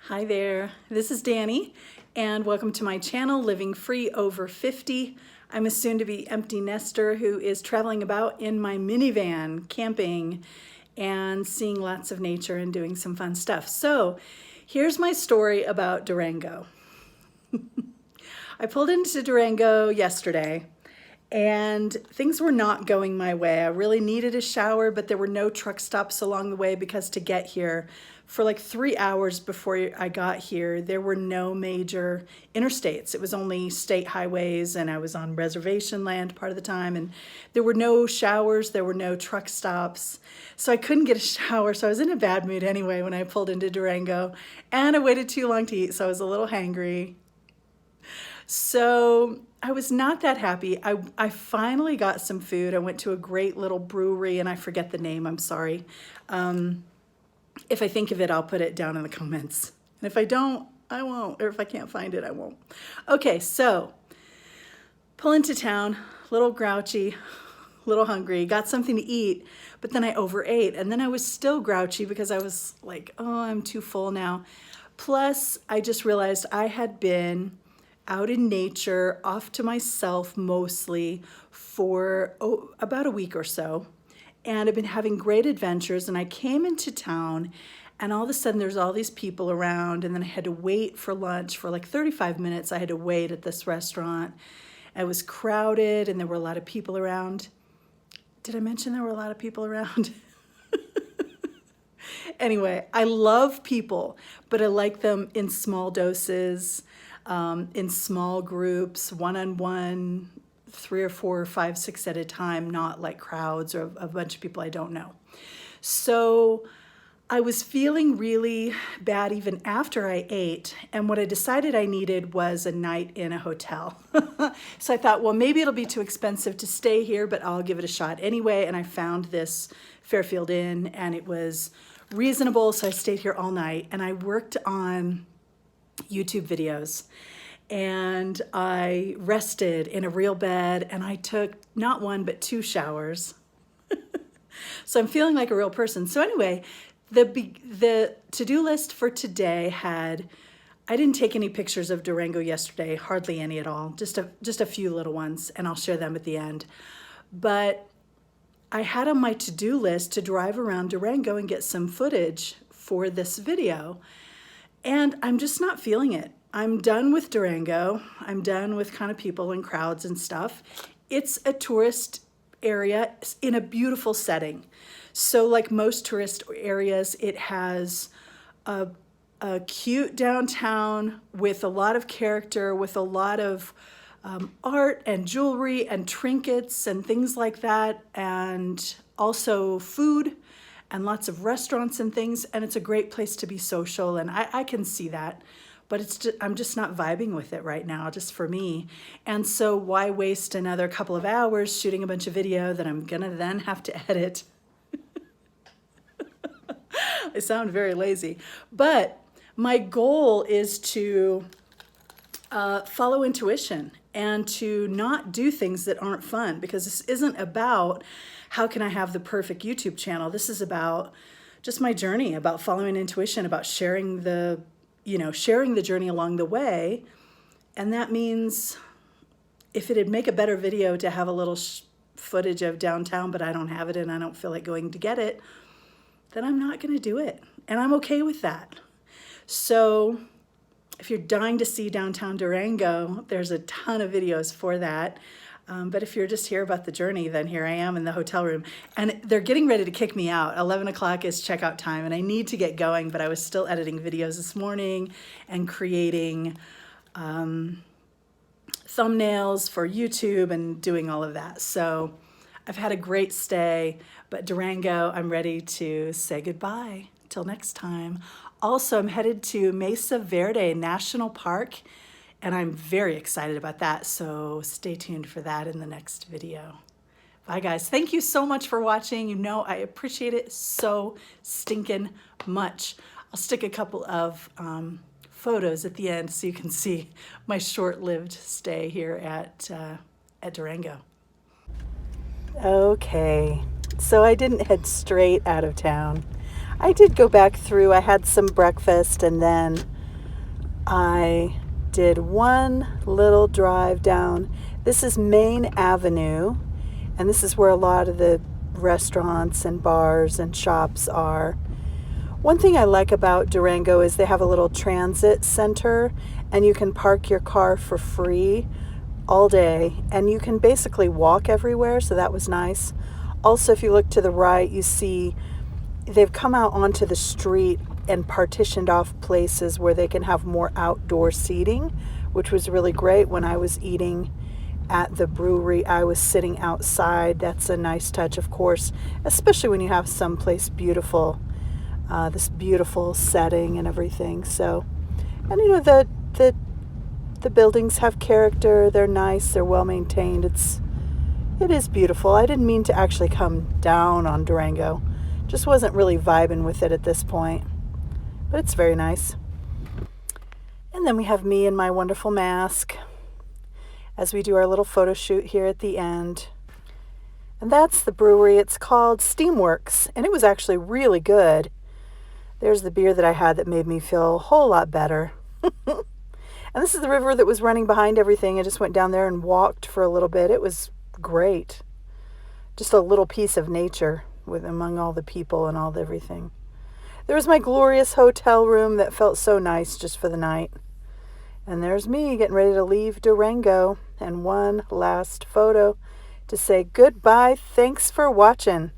Hi there, this is Dani, and welcome to my channel, Living Free Over 50. I'm a soon-to-be empty nester who is traveling about in my minivan, camping, and seeing lots of nature and doing some fun stuff. So, here's my story about Durango. I pulled into Durango yesterday, and things were not going my way. I really needed a shower, but there were no truck stops along the way because to get here, for like 3 hours before I got here, there were no major interstates. It was only state highways, and I was on reservation land part of the time, and there were no showers, there were no truck stops. So I couldn't get a shower, so I was in a bad mood anyway when I pulled into Durango, and I waited too long to eat, so I was a little hangry. So I was not that happy. I finally got some food. I went to a great little brewery, and I forget the name, I'm sorry. If I think of it, I'll put it down in the comments. And if I don't, I won't. Or if I can't find it, I won't. Okay, so pull into town, little grouchy, little hungry, got something to eat, but then I overate. And then I was still grouchy because I was like, oh, I'm too full now. Plus, I just realized I had been out in nature, off to myself mostly, for about a week or so. And I've been having great adventures, and I came into town, and all of a sudden there's all these people around, and then I had to wait for lunch for like 35 minutes. I had to wait at this restaurant. It was crowded, and there were a lot of people around. Did I mention there were a lot of people around? Anyway, I love people, but I like them in small doses, in small groups, one-on-one, 3 or 4 or 5, 6 at a time, not like crowds or a bunch of people I don't know. So I was feeling really bad even after I ate, and what I decided I needed was a night in a hotel. So I thought, well, maybe it'll be too expensive to stay here, but I'll give it a shot anyway, and I found this Fairfield Inn, and it was reasonable, so I stayed here all night, and I worked on YouTube videos. And I rested in a real bed, and I took not 1 but 2 showers. So I'm feeling like a real person. So anyway, the to-do list for today had, I didn't take any pictures of Durango yesterday, hardly any at all, just a few little ones, and I'll share them at the end. But I had on my to-do list to drive around Durango and get some footage for this video, and I'm just not feeling it. I'm done with Durango. I'm done with kind of people and crowds and stuff. It's a tourist area in a beautiful setting. So like most tourist areas, it has a cute downtown with a lot of character, with a lot of art and jewelry and trinkets and things like that, and also food and lots of restaurants and things, and it's a great place to be social, and I can see that. But I'm just not vibing with it right now, just for me. And so why waste another couple of hours shooting a bunch of video that I'm gonna then have to edit? I sound very lazy. But my goal is to follow intuition and to not do things that aren't fun, because this isn't about how can I have the perfect YouTube channel. This is about just my journey, about following intuition, about sharing the journey along the way. And that means if it'd make a better video to have a little footage of downtown, but I don't have it and I don't feel like going to get it, then I'm not going to do it. And I'm okay with that. So if you're dying to see downtown Durango, there's a ton of videos for that. But if you're just here about the journey, then here I am in the hotel room. And they're getting ready to kick me out. 11 o'clock is checkout time, and I need to get going, but I was still editing videos this morning and creating thumbnails for YouTube and doing all of that. So I've had a great stay, but Durango, I'm ready to say goodbye. Till next time. Also, I'm headed to Mesa Verde National Park, and I'm very excited about that, so stay tuned for that in the next video. Bye, guys. Thank you so much for watching. You know I appreciate it so stinking much. I'll stick a couple of photos at the end so you can see my short-lived stay here at Durango. Okay, so I didn't head straight out of town. I did go back through. I had some breakfast, and then I did one little drive down. This is Main Avenue, and this is where a lot of the restaurants and bars and shops are. One thing I like about Durango is they have a little transit center, and you can park your car for free all day, and you can basically walk everywhere, so that was nice. Also, if you look to the right, you see they've come out onto the street and partitioned off places where they can have more outdoor seating, which was really great. When I was eating at the brewery, I was sitting outside. That's a nice touch, of course, especially when you have someplace beautiful, this beautiful setting and everything. So, and you know, the buildings have character. They're nice. They're well maintained. It is beautiful. I didn't mean to actually come down on Durango. Just wasn't really vibing with it at this point. But it's very nice. And then we have me in my wonderful mask as we do our little photo shoot here at the end. And that's the brewery. It's called Steamworks, and it was actually really good. There's the beer that I had that made me feel a whole lot better. And this is the river that was running behind everything. I just went down there and walked for a little bit. It was great. Just a little piece of nature with among all the people and all the everything. There was my glorious hotel room that felt so nice just for the night. And there's me getting ready to leave Durango. And one last photo to say goodbye. Thanks for watching.